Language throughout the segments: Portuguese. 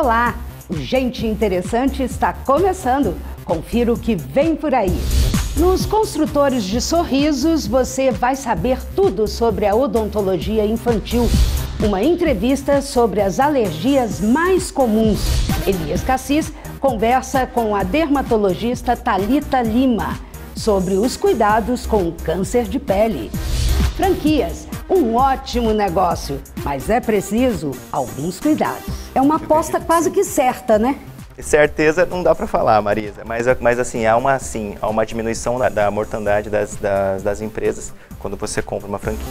Olá, o Gente Interessante está começando. Confira o que vem por aí. Nos construtores de sorrisos, você vai saber tudo sobre a odontologia infantil. Uma entrevista sobre as alergias mais comuns. Elias Cassis conversa com a dermatologista Thalita Lima sobre os cuidados com o câncer de pele. Franquias, um ótimo negócio, mas é preciso alguns cuidados. É uma aposta quase que certa, né? Certeza não dá para falar, Marisa, mas assim, há uma diminuição da mortandade das empresas quando você compra uma franquia.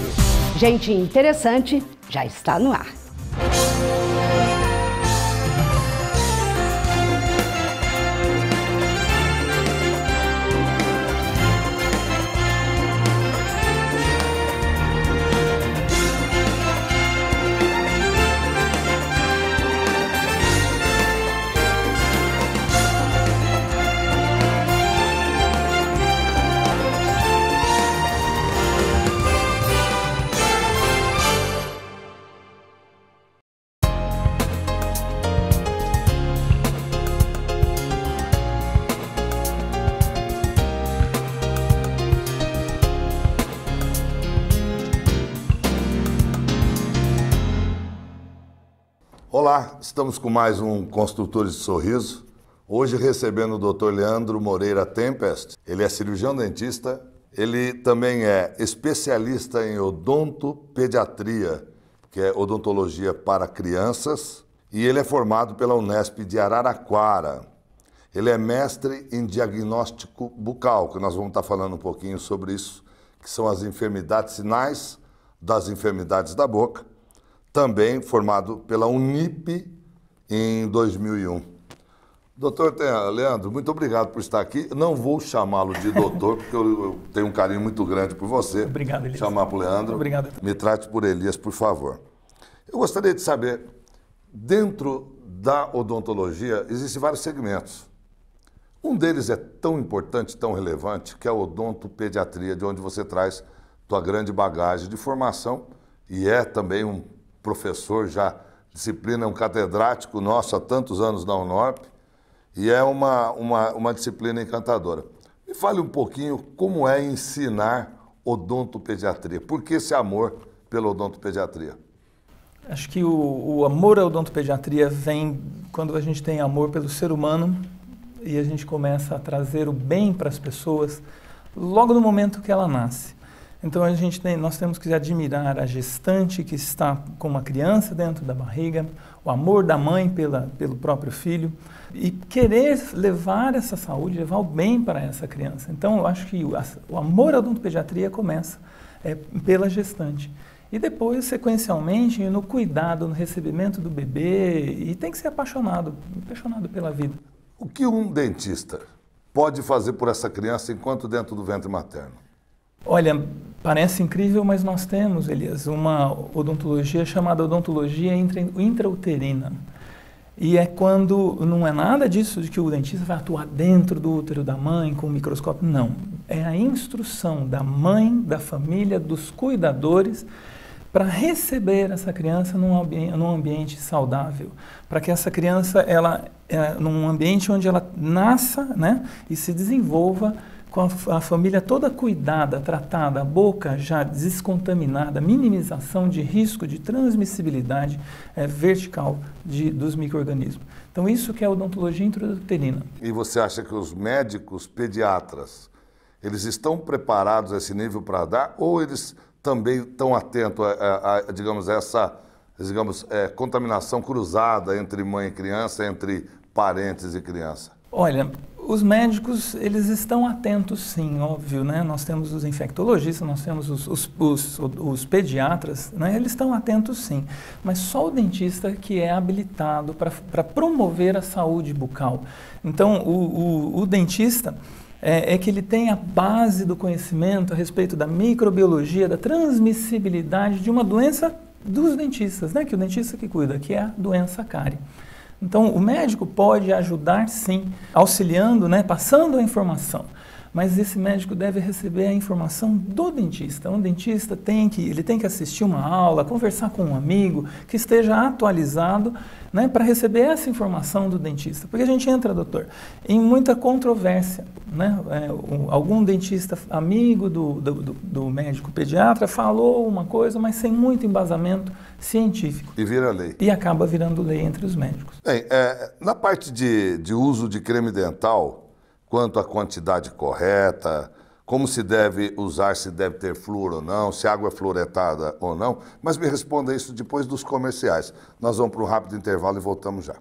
Gente Interessante já está no ar. Olá, estamos com mais um Construtores de Sorriso. Hoje recebendo o Dr. Leandro Moreira Tempest. Ele é cirurgião dentista, ele também é especialista em odontopediatria, que é odontologia para crianças, e ele é formado pela Unesp de Araraquara. Ele é mestre em diagnóstico bucal, que nós vamos estar falando um pouquinho sobre isso, que são as enfermidades, sinais das enfermidades da boca. Também formado pela Unip em 2001. Doutor Leandro, muito obrigado por estar aqui. Não vou chamá-lo de doutor, porque eu tenho um carinho muito grande por você. Obrigado, Elias. Chamar por Leandro. Obrigado. Me trate por Elias, por favor. Eu gostaria de saber, dentro da odontologia, existem vários segmentos. Um deles é tão importante, tão relevante, que é a odontopediatria, de onde você traz tua grande bagagem de formação e é também um professor já, disciplina, um catedrático nosso há tantos anos na Unorp, e é uma disciplina encantadora. Me fale um pouquinho como é ensinar odontopediatria. Por que esse amor pela odontopediatria? Acho que o amor à odontopediatria vem quando a gente tem amor pelo ser humano e a gente começa a trazer o bem para as pessoas logo no momento que ela nasce. Então nós temos que admirar a gestante que está com uma criança dentro da barriga, o amor da mãe pelo próprio filho e querer levar essa saúde, levar o bem para essa criança. Então eu acho que o amor à odontopediatria começa pela gestante. E depois, sequencialmente, no cuidado, no recebimento do bebê, e tem que ser apaixonado pela vida. O que um dentista pode fazer por essa criança enquanto dentro do ventre materno? Olha, parece incrível, mas nós temos, Elias, uma odontologia chamada odontologia intrauterina. E é quando não é nada disso de que o dentista vai atuar dentro do útero da mãe com o microscópio, não. É a instrução da mãe, da família, dos cuidadores para receber essa criança num ambiente saudável, para que essa criança, num ambiente onde ela nasça, né, e se desenvolva com a família toda cuidada, tratada, a boca já descontaminada, minimização de risco de transmissibilidade vertical dos micro-organismos. Então isso que é a odontologia intrauterina. E você acha que os médicos pediatras, eles estão preparados a esse nível para dar, ou eles também estão atentos a essa contaminação cruzada entre mãe e criança, entre parentes e criança? Olha, os médicos, eles estão atentos sim, óbvio, né? Nós temos os infectologistas, nós temos os pediatras, né? Eles estão atentos sim, mas só o dentista que é habilitado para promover a saúde bucal. Então, o dentista é que ele tem a base do conhecimento a respeito da microbiologia, da transmissibilidade de uma doença dos dentistas, né? Que o dentista que cuida, que é a doença cárie. Então, o médico pode ajudar, sim, auxiliando, né, passando a informação. mas esse médico deve receber a informação do dentista. Um dentista tem que assistir uma aula, conversar com um amigo que esteja atualizado, né, para receber essa informação do dentista. Porque a gente entra, doutor, em muita controvérsia, né? Algum dentista amigo do médico pediatra falou uma coisa, mas sem muito embasamento científico. E vira lei. E acaba virando lei entre os médicos. Bem, na parte de uso de creme dental, quanto à quantidade correta, como se deve usar, se deve ter flúor ou não, se a água é fluoretada ou não, mas me responda isso depois dos comerciais. Nós vamos para um rápido intervalo e voltamos já.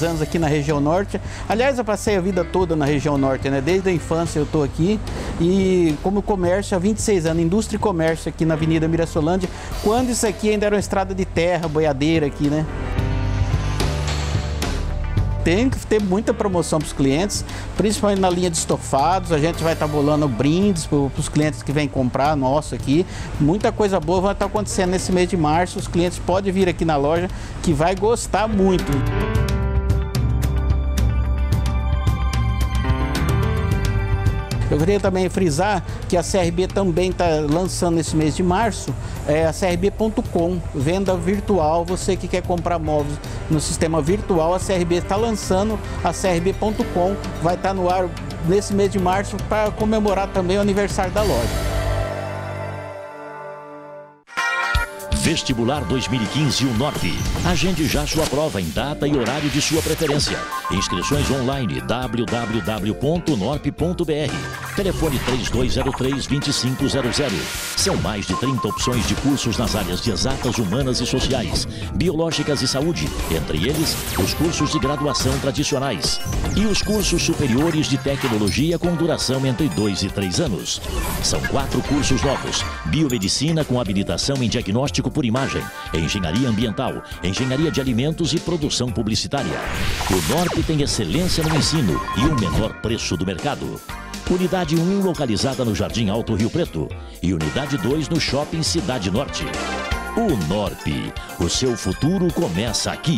Anos aqui na região norte. Aliás, eu passei a vida toda na região norte, né? Desde a infância eu estou aqui e como comércio há 26 anos, indústria e comércio aqui na Avenida Mirassolândia, quando isso aqui ainda era uma estrada de terra, boiadeira aqui, né? Tem que ter muita promoção para os clientes, principalmente na linha de estofados. A gente vai estar bolando brindes para os clientes que vêm comprar nosso aqui. Muita coisa boa vai estar acontecendo nesse mês de março. Os clientes podem vir aqui na loja que vai gostar muito. Eu queria também frisar que a CRB também está lançando nesse mês de março a CRB.com, venda virtual. Você que quer comprar móveis no sistema virtual, a CRB está lançando a CRB.com, vai estar no ar nesse mês de março para comemorar também o aniversário da loja. Vestibular 2015 UNORP. Agende já sua prova em data e horário de sua preferência. Inscrições online www.unorp.br. Telefone 3203-2500. São mais de 30 opções de cursos nas áreas de exatas, humanas e sociais, biológicas e saúde, entre eles os cursos de graduação tradicionais e os cursos superiores de tecnologia com duração entre 2 e 3 anos. São 4 cursos novos: biomedicina com habilitação em diagnóstico por imagem, engenharia ambiental, engenharia de alimentos e produção publicitária. O UNORP tem excelência no ensino e o menor preço do mercado. Unidade 1 localizada no Jardim Alto Rio Preto e Unidade 2 no Shopping Cidade Norte. UNORP, o seu futuro começa aqui.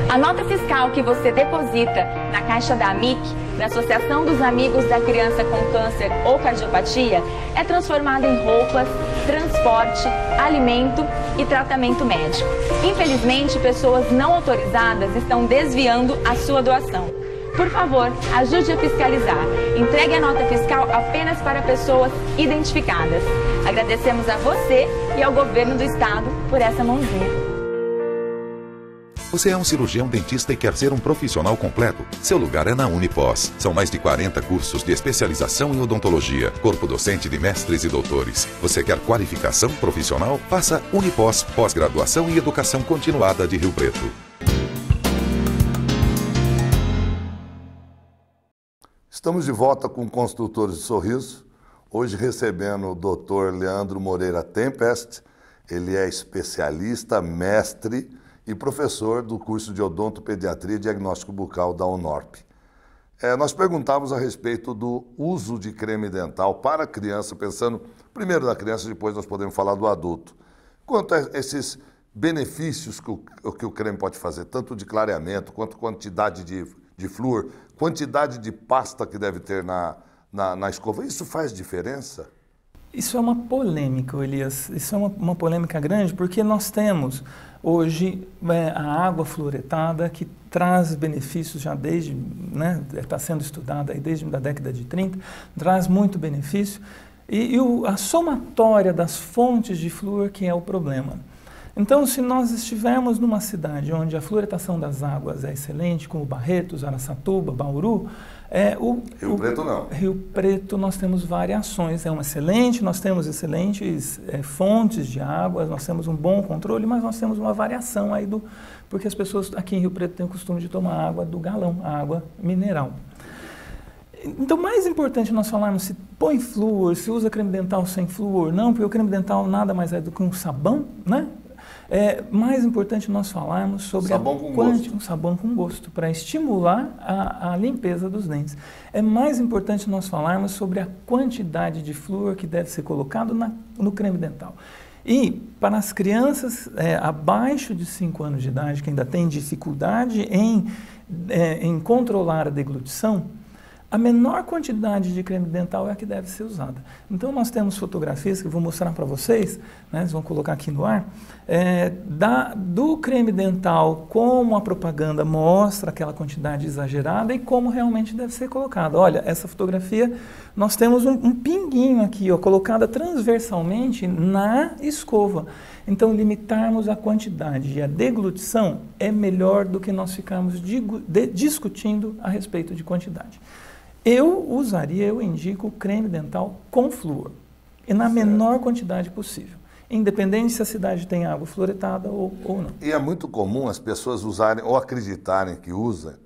A nota fiscal que você deposita na caixa da AMIC, da Associação dos Amigos da Criança com Câncer ou Cardiopatia, é transformada em roupas, transporte, alimento e tratamento médico. Infelizmente, pessoas não autorizadas estão desviando a sua doação. Por favor, ajude a fiscalizar. Entregue a nota fiscal apenas para pessoas identificadas. Agradecemos a você e ao governo do estado por essa mãozinha. Você é um cirurgião dentista e quer ser um profissional completo? Seu lugar é na Unipós. São mais de 40 cursos de especialização em odontologia, corpo docente de mestres e doutores. Você quer qualificação profissional? Faça Unipós, pós-graduação em educação continuada de Rio Preto. Estamos de volta com Construtores de Sorriso, hoje recebendo o Dr. Leandro Moreira Tempest. Ele é especialista, mestre e professor do curso de Odontopediatria e Diagnóstico Bucal da UNORP. Nós perguntávamos a respeito do uso de creme dental para a criança, pensando primeiro na criança, depois nós podemos falar do adulto. Quanto a esses benefícios que o creme pode fazer, tanto de clareamento, quanto quantidade de flúor, quantidade de pasta que deve ter na escova, isso faz diferença? Isso é uma polêmica, Elias. Isso é uma polêmica grande porque nós temos hoje a água fluoretada que traz benefícios já desde, está sendo estudada aí desde a década de 30, traz muito benefício e a somatória das fontes de flúor que é o problema. Então, se nós estivermos numa cidade onde a fluoretação das águas é excelente, como Barretos, Araçatuba, Bauru, Rio Preto não. Rio Preto nós temos variações, nós temos excelentes fontes de água, nós temos um bom controle, mas nós temos uma variação aí porque as pessoas aqui em Rio Preto têm o costume de tomar água do galão, a água mineral. Então, mais importante nós falarmos se põe flúor, se usa creme dental sem flúor, não, porque o creme dental nada mais é do que um sabão, né? É mais importante nós falarmos sobre um sabão com gosto, para estimular a limpeza dos dentes. É mais importante nós falarmos sobre a quantidade de flúor que deve ser colocado no creme dental. E para as crianças abaixo de 5 anos de idade, que ainda têm dificuldade em controlar a deglutição, a menor quantidade de creme dental é a que deve ser usada. Então, nós temos fotografias que eu vou mostrar para vocês, né, vocês vão colocar aqui no ar, do creme dental, como a propaganda mostra aquela quantidade exagerada e como realmente deve ser colocada. Olha, essa fotografia, nós temos um pinguinho aqui, ó, colocada transversalmente na escova. Então, limitarmos a quantidade e a deglutição é melhor do que nós ficarmos discutindo a respeito de quantidade. Eu indico creme dental com flúor, e na menor quantidade possível, independente se a cidade tem água fluoretada ou não. E é muito comum as pessoas usarem ou acreditarem que usam,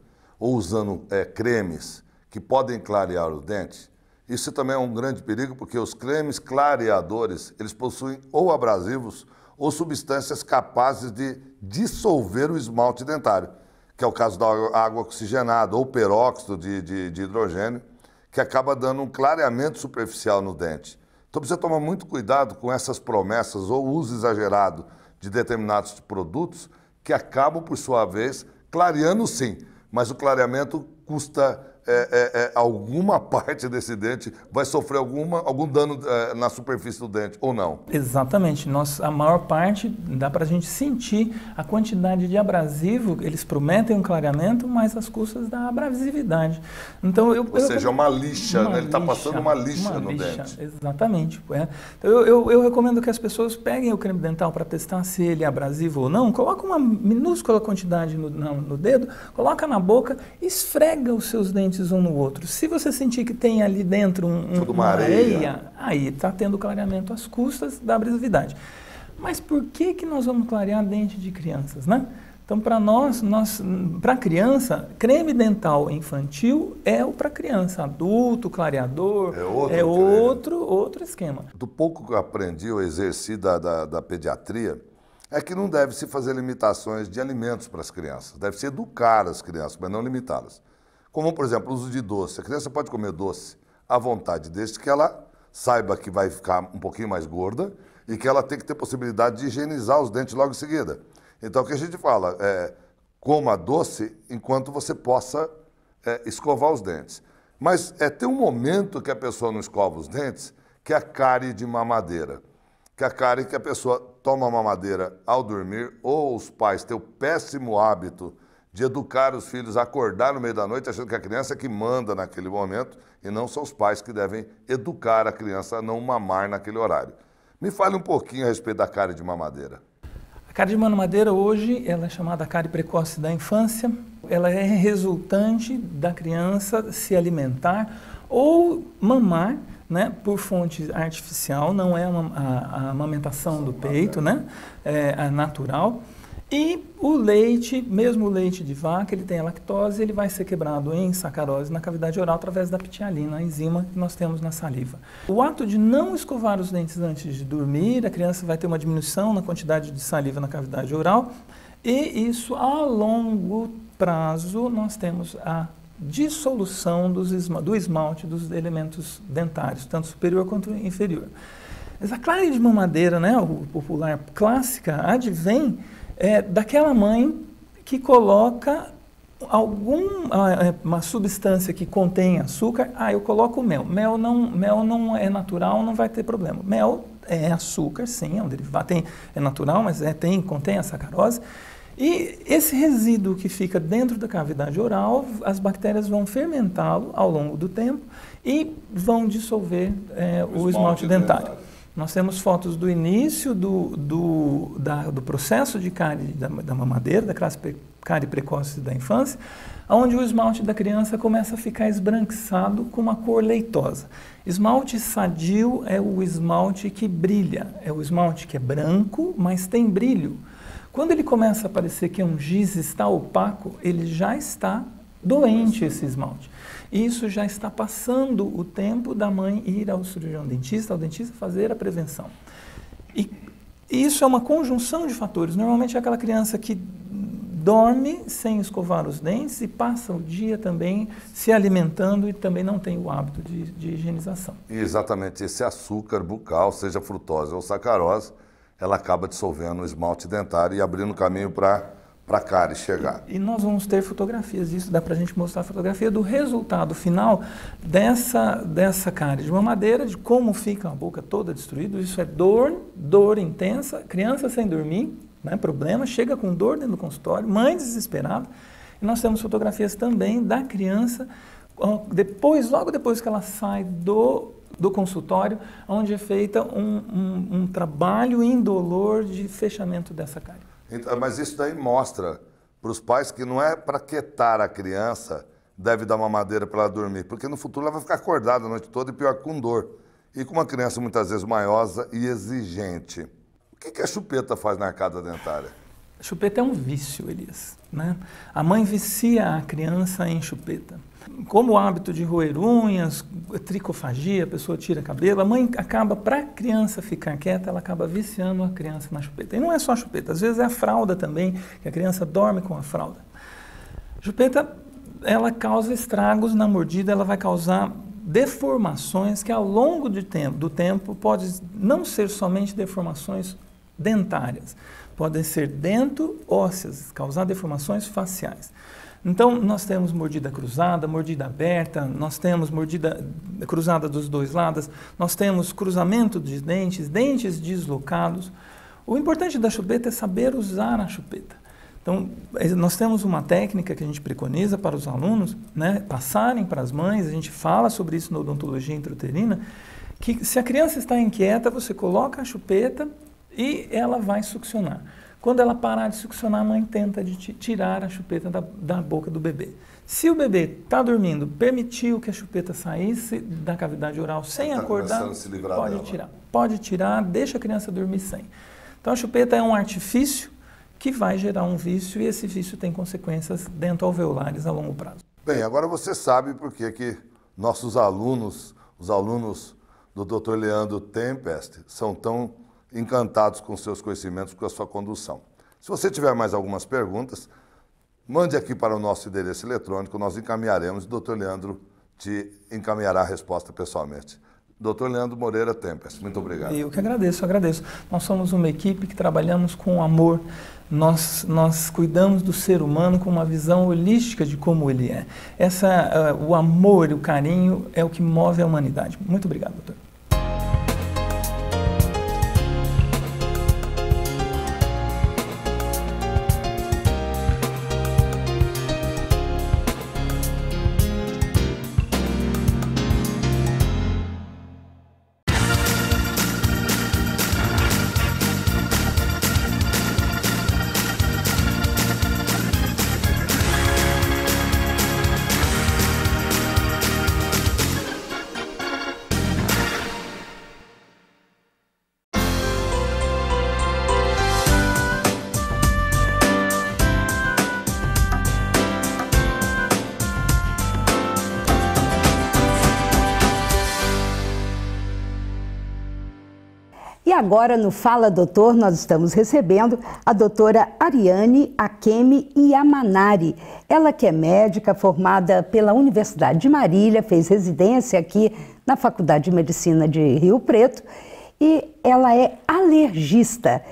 ou usando cremes que podem clarear o dente. Isso também é um grande perigo, porque os cremes clareadores, eles possuem ou abrasivos ou substâncias capazes de dissolver o esmalte dentário, que é o caso da água oxigenada ou peróxido de hidrogênio, que acaba dando um clareamento superficial no dente. Então precisa tomar muito cuidado com essas promessas ou uso exagerado de determinados produtos que acabam, por sua vez, clareando sim, mas o clareamento custa alguma parte desse dente, vai sofrer algum dano na superfície do dente, ou não? Exatamente. A maior parte, dá para a gente sentir a quantidade de abrasivo, eles prometem um clareamento, mas às custas da abrasividade. Então, ou seja, uma lixa, né? Ele está passando uma lixa no dente. Exatamente. Então, eu recomendo que as pessoas peguem o creme dental para testar se ele é abrasivo ou não, coloca uma minúscula quantidade no dedo, coloca na boca, esfrega os seus dentes um no outro. Se você sentir que tem ali dentro uma areia, aí está tendo clareamento às custas da abrasividade. Mas por que nós vamos clarear dente de crianças, né? Então, para criança, creme dental infantil é o para criança. Adulto, clareador, é outro esquema. Do pouco que eu aprendi ou exerci da pediatria, é que não deve se fazer limitações de alimentos para as crianças. Deve se educar as crianças, mas não limitá-las. Como, por exemplo, o uso de doce. A criança pode comer doce à vontade, desde que ela saiba que vai ficar um pouquinho mais gorda e que ela tem que ter possibilidade de higienizar os dentes logo em seguida. Então, o que a gente fala é coma doce enquanto você possa escovar os dentes. Mas tem um momento que a pessoa não escova os dentes, que é a cárie de mamadeira. Que é a cárie que a pessoa toma mamadeira ao dormir, ou os pais têm o péssimo hábito de educar os filhos a acordar no meio da noite, achando que a criança é que manda naquele momento, e não são os pais que devem educar a criança a não mamar naquele horário. Me fale um pouquinho a respeito da cárie de mamadeira. A cárie de mamadeira hoje ela é chamada cárie precoce da infância. Ela é resultante da criança se alimentar ou mamar, né, por fonte artificial, não é a amamentação do peito, né, é natural. E o leite, mesmo o leite de vaca, ele tem a lactose, ele vai ser quebrado em sacarose na cavidade oral através da ptialina, a enzima que nós temos na saliva. O ato de não escovar os dentes antes de dormir, a criança vai ter uma diminuição na quantidade de saliva na cavidade oral, e isso a longo prazo nós temos a dissolução do esmalte dos elementos dentários, tanto superior quanto inferior. Mas a cárie de mamadeira, né, o popular clássica, advém daquela mãe que coloca uma substância que contém açúcar. Eu coloco mel. Mel não é natural, não vai ter problema. Mel é açúcar, sim, é um derivado, é natural, mas contém a sacarose. E esse resíduo que fica dentro da cavidade oral, as bactérias vão fermentá-lo ao longo do tempo e vão dissolver o esmalte dentário. Nós temos fotos do início do processo de cárie da mamadeira, da cárie precoce da infância, onde o esmalte da criança começa a ficar esbranquiçado com uma cor leitosa. Esmalte sadio é o esmalte que brilha, é o esmalte que é branco, mas tem brilho. Quando ele começa a parecer que um giz está opaco, ele já está doente esse esmalte. Isso já está passando o tempo da mãe ir ao cirurgião dentista, ao dentista fazer a prevenção. E isso é uma conjunção de fatores. Normalmente é aquela criança que dorme sem escovar os dentes e passa o dia também se alimentando e também não tem o hábito de higienização. E exatamente esse açúcar bucal, seja frutose ou sacarose, ela acaba dissolvendo o esmalte dentário e abrindo caminho para a cárie chegar. E nós vamos ter fotografias disso, dá para a gente mostrar a fotografia do resultado final dessa cárie de mamadeira, de como fica a boca toda destruída. Isso é dor intensa, criança sem dormir, né, problema, chega com dor dentro do consultório, mãe desesperada. E nós temos fotografias também da criança, logo depois que ela sai do consultório, onde é feita um trabalho indolor de fechamento dessa cárie. Então, mas isso daí mostra para os pais que não é para quietar a criança, deve dar mamadeira para ela dormir, porque no futuro ela vai ficar acordada a noite toda e pior com dor. E com uma criança muitas vezes maiosa e exigente. O que a chupeta faz na arcada dentária? A chupeta é um vício, Elias, né? A mãe vicia a criança em chupeta. Como o hábito de roer unhas, tricofagia, a pessoa tira cabelo, a mãe acaba, para a criança ficar quieta, ela acaba viciando a criança na chupeta. E não é só a chupeta, às vezes é a fralda também, que a criança dorme com a fralda. A chupeta, ela causa estragos na mordida, ela vai causar deformações que ao longo do tempo pode não ser somente deformações dentárias, podem ser dento-ósseas, causar deformações faciais. Então, nós temos mordida cruzada, mordida aberta, nós temos mordida cruzada dos dois lados, nós temos cruzamento de dentes, dentes deslocados. O importante da chupeta é saber usar a chupeta. Então, nós temos uma técnica que a gente preconiza para os alunos, né, passarem para as mães, a gente fala sobre isso na odontologia intrauterina, que se a criança está inquieta, você coloca a chupeta e ela vai succionar. Quando ela parar de succionar, a mãe tenta tirar a chupeta da boca do bebê. Se o bebê está dormindo, permitiu que a chupeta saísse da cavidade oral sem acordar, pode tirar, deixa a criança dormir sem. Então a chupeta é um artifício que vai gerar um vício e esse vício tem consequências dentoalveolares a longo prazo. Bem, agora você sabe por que nossos alunos, os alunos do Dr. Leandro Tempest, são tão encantados com seus conhecimentos, com a sua condução. Se você tiver mais algumas perguntas, mande aqui para o nosso endereço eletrônico, nós encaminharemos e o Dr. Leandro te encaminhará a resposta pessoalmente. Dr. Leandro Moreira Tempest, muito obrigado. Eu que agradeço. Nós somos uma equipe que trabalhamos com amor, nós cuidamos do ser humano com uma visão holística de como ele é. O amor e o carinho é o que move a humanidade. Muito obrigado, doutor. E agora no Fala Doutor nós estamos recebendo a doutora Ariane Akemi Yamanari. Ela que é médica formada pela Universidade de Marília, fez residência aqui na Faculdade de Medicina de Rio Preto e ela é alergista.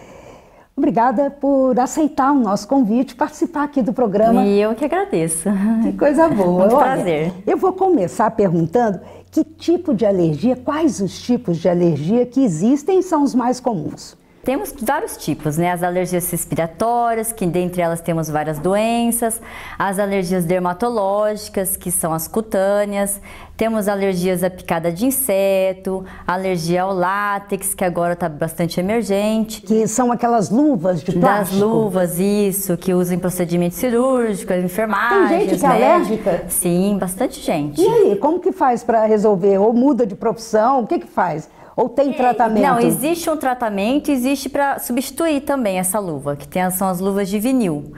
Obrigada por aceitar o nosso convite, participar aqui do programa. E eu que agradeço. Que coisa boa. Muito prazer. Eu vou começar perguntando que tipo de alergia, quais os tipos de alergia que existem e são os mais comuns? Temos vários tipos, né? As alergias respiratórias, que dentre elas temos várias doenças, as alergias dermatológicas, que são as cutâneas, temos alergias à picada de inseto, alergia ao látex, que agora está bastante emergente. Que são aquelas luvas de plástico? Das luvas, isso, que usam em procedimentos cirúrgicos, enfermagens. Tem gente que é alérgica? Sim, bastante gente. E aí, como que faz para resolver? Ou muda de profissão? O que faz? Ou tem tratamento? Não, existe um tratamento, existe para substituir também essa luva, que são as luvas de vinil.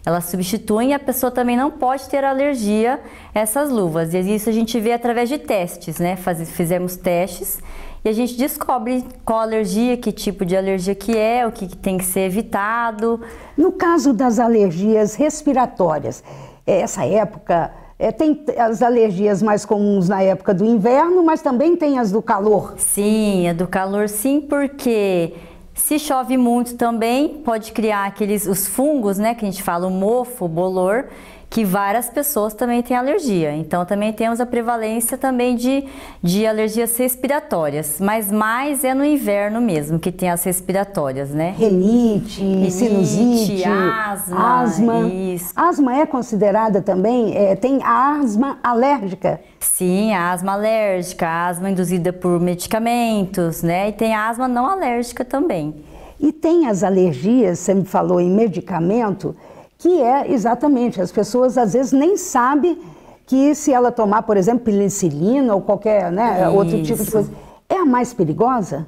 Elas substituem e a pessoa também não pode ter alergia a essas luvas. E isso a gente vê através de testes, né? Fizemos testes e a gente descobre qual alergia, que tipo de alergia que é, o que tem que ser evitado. No caso das alergias respiratórias, essa época tem as alergias mais comuns na época do inverno, mas também tem as do calor. Sim, a do calor sim, porque se chove muito também, pode criar os fungos, né, que a gente fala, o mofo, o bolor, que várias pessoas também têm alergia. Então também temos a prevalência também de alergias respiratórias, mas mais é no inverno mesmo que tem as respiratórias, né? Rinite, sinusite, asma. Isso. Asma é considerada também, tem a asma alérgica? Sim, a asma alérgica, a asma induzida por medicamentos, né? E tem a asma não alérgica também. E tem as alergias, você me falou em medicamento, que é exatamente, as pessoas às vezes nem sabem que se ela tomar, por exemplo, penicilina ou qualquer, né, outro tipo de coisa, é a mais perigosa?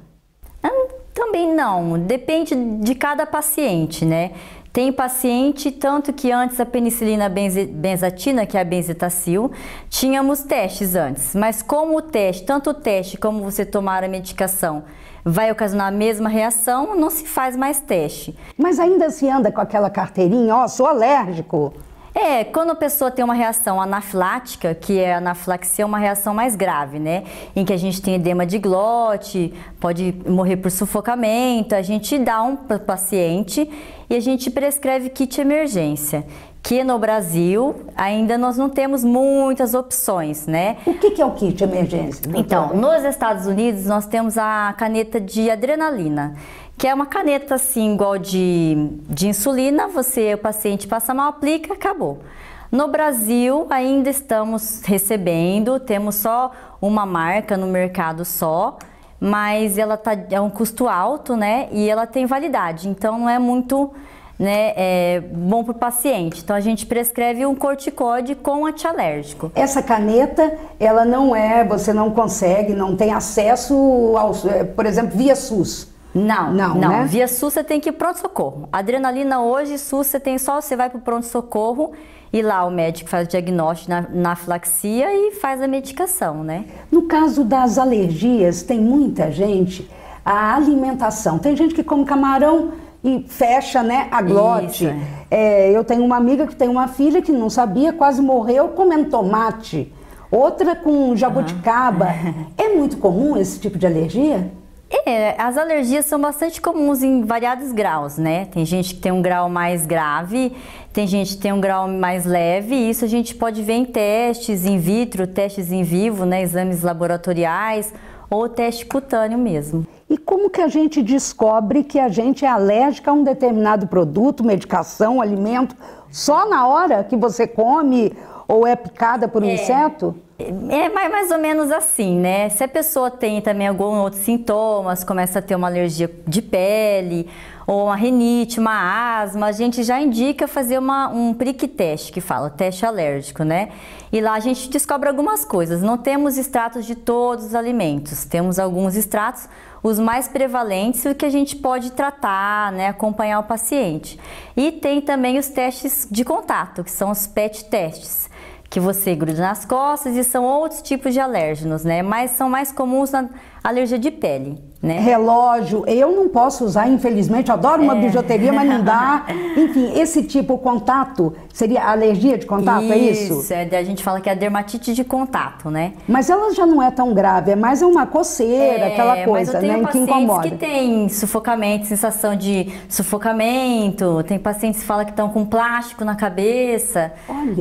Também não, depende de cada paciente, né? Tem paciente, tanto que antes a penicilina benzatina, que é a benzetacil, tínhamos testes antes, mas como tanto o teste como você tomar a medicação vai ocasionar a mesma reação, não se faz mais teste. Mas ainda se anda com aquela carteirinha, sou alérgico. Quando a pessoa tem uma reação anafilática, que é a anafilaxia, é uma reação mais grave, né? Em que a gente tem edema de glote, pode morrer por sufocamento, a gente dá para o paciente e a gente prescreve kit emergência, que no Brasil ainda nós não temos muitas opções, né? O que é o kit emergência, doutora? Então, nos Estados Unidos nós temos a caneta de adrenalina, que é uma caneta assim, igual de insulina, o paciente passa mal, aplica, acabou. No Brasil ainda estamos recebendo, temos só uma marca no mercado só, mas ela é um custo alto, né? E ela tem validade, então não é muito, né, bom para o paciente. Então a gente prescreve um corticoide com antialérgico. Essa caneta, ela você não consegue, não tem acesso por exemplo, via SUS. Não, né? Via SUS você tem que ir para o pronto-socorro. Adrenalina hoje, SUS você vai para o pronto-socorro e lá o médico faz o diagnóstico na anafilaxia e faz a medicação, né? No caso das alergias, tem muita gente, a alimentação. Tem gente que come camarão e fecha, né, a glote. Eu tenho uma amiga que tem uma filha que não sabia, quase morreu comendo tomate. Outra com jabuticaba. É muito comum esse tipo de alergia? As alergias são bastante comuns em variados graus, né? Tem gente que tem um grau mais grave, tem gente que tem um grau mais leve, e isso a gente pode ver em testes in vitro, testes in vivo, né? Exames laboratoriais ou teste cutâneo mesmo. E como que a gente descobre que a gente é alérgica a um determinado produto, medicação, alimento, só na hora que você come ou é picada por um inseto? É mais ou menos assim, né? Se a pessoa tem também alguns outros sintomas, começa a ter uma alergia de pele, ou uma rinite, uma asma, a gente já indica fazer um prick test, que fala, teste alérgico, né? E lá a gente descobre algumas coisas. Não temos extratos de todos os alimentos, temos alguns extratos, os mais prevalentes, o que a gente pode tratar, né? Acompanhar o paciente. E tem também os testes de contato, que são os PET testes, que você gruda nas costas, e são outros tipos de alérgenos, né? Mas são mais comuns na alergia de pele, né? Relógio, eu não posso usar, infelizmente, adoro uma bijuteria, mas não dá. Enfim, esse tipo, contato, seria alergia de contato, é isso? Isso, a gente fala que é a dermatite de contato, né? Mas ela já não é tão grave, é mais uma coceira, aquela coisa, né, que incomoda. Que tem sufocamento, sensação de sufocamento, tem pacientes que falam que estão com plástico na cabeça,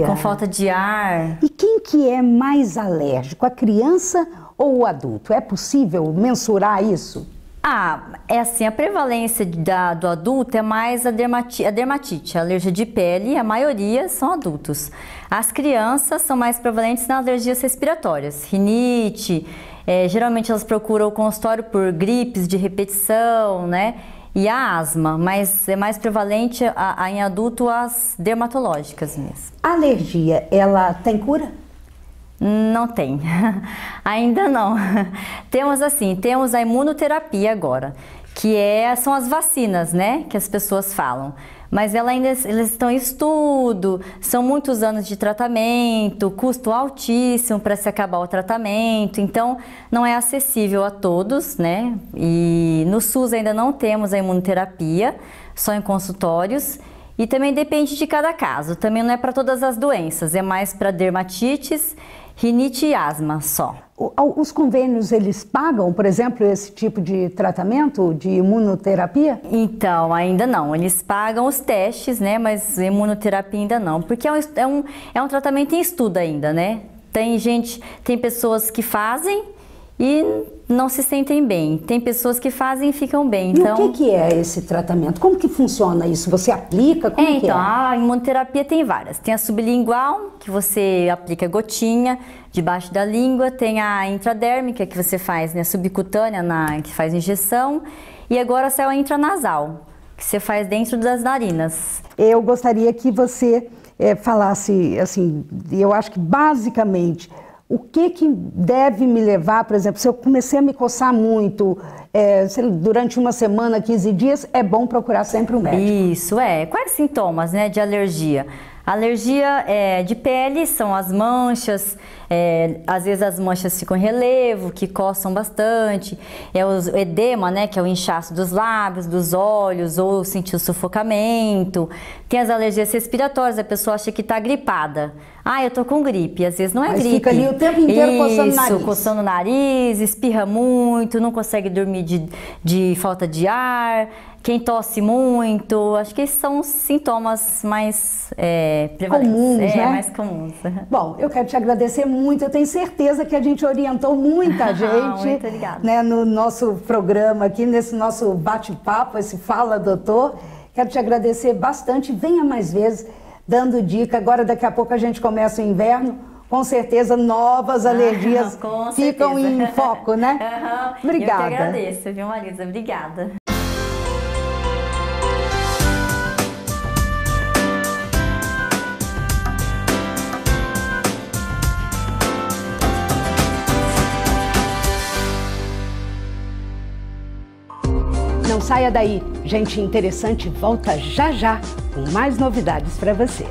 com falta de ar. E quem que é mais alérgico, a criança ou o adulto? É possível mensurar isso? É assim, a prevalência do adulto é mais a dermatite, a alergia de pele, a maioria são adultos. As crianças são mais prevalentes nas alergias respiratórias, rinite, geralmente elas procuram o consultório por gripes de repetição, né? E a asma, mas é mais prevalente em adulto as dermatológicas mesmo. A alergia, ela tem cura? Não tem, ainda não. Temos a imunoterapia agora, que são as vacinas, né, que as pessoas falam. mas eles estão em estudo, são muitos anos de tratamento, custo altíssimo para se acabar o tratamento, então não é acessível a todos, né? E no SUS ainda não temos a imunoterapia, só em consultórios, e também depende de cada caso, também não é para todas as doenças, é mais para dermatites, rinite e asma só. Os convênios, eles pagam, por exemplo, esse tipo de tratamento de imunoterapia? Então, ainda não. Eles pagam os testes, né? Mas imunoterapia ainda não, porque é um tratamento em estudo ainda, né? Tem pessoas que fazem e não se sentem bem. Tem pessoas que fazem e ficam bem. Então... E o que é esse tratamento? Como que funciona isso? Você aplica? Como que é? Então, a imunoterapia tem várias. Tem a sublingual, que você aplica gotinha debaixo da língua. Tem a intradérmica, que você faz, né, subcutânea, que faz injeção. E agora saiu a intranasal, que você faz dentro das narinas. Eu gostaria que você falasse, assim, eu acho que basicamente... O que deve me levar, por exemplo, se eu comecei a me coçar muito durante uma semana, 15 dias, é bom procurar sempre um médico. Isso, Quais sintomas, né, de alergia? Alergia de pele são as manchas, às vezes as manchas ficam em relevo, que coçam bastante, o edema, né, que é o inchaço dos lábios, dos olhos, ou sentir o sufocamento. Tem as alergias respiratórias, a pessoa acha que está gripada. Eu tô com gripe, às vezes não é gripe. Fica ali o tempo inteiro coçando o nariz. Coçando o nariz, espirra muito, não consegue dormir de falta de ar. Quem tosse muito, acho que esses são os sintomas mais prevalentes. Comuns, né? Mais comuns. Bom, eu quero te agradecer muito, eu tenho certeza que a gente orientou muita gente, muito obrigada, né, no nosso programa aqui, nesse nosso bate-papo, esse Fala Doutor. Quero te agradecer bastante, venha mais vezes dando dica. Agora daqui a pouco a gente começa o inverno, com certeza novas alergias ficam em foco, né? Obrigada. Eu que agradeço, viu, Marisa? Obrigada. Não saia daí, Gente Interessante volta já já com mais novidades para você.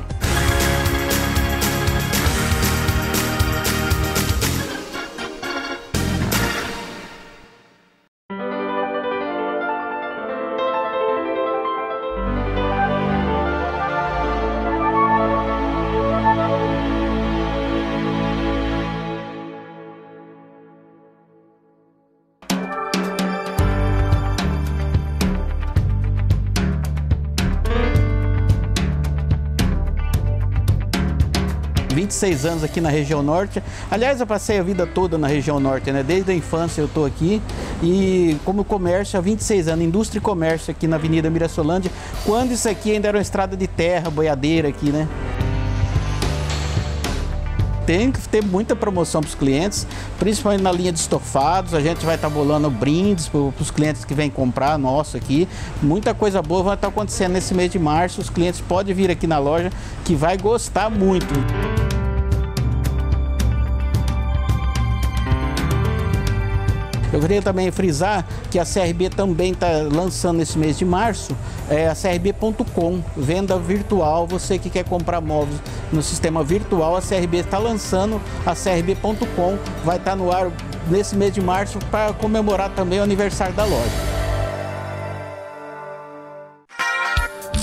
Anos aqui na região norte. Aliás, eu passei a vida toda na região norte, né? Desde a infância eu estou aqui e como comércio há 26 anos, indústria e comércio aqui na Avenida Mirassolândia, quando isso aqui ainda era uma estrada de terra, boiadeira aqui, né? Tem que ter muita promoção para os clientes, principalmente na linha de estofados. A gente vai estar bolando brindes para os clientes que vêm comprar nosso aqui. Muita coisa boa vai estar acontecendo nesse mês de março. Os clientes podem vir aqui na loja que vai gostar muito. Eu queria também frisar que a CRB também está lançando nesse mês de março a CRB.com, venda virtual. Você que quer comprar móveis no sistema virtual, a CRB está lançando a CRB.com. Vai estar no ar nesse mês de março para comemorar também o aniversário da loja.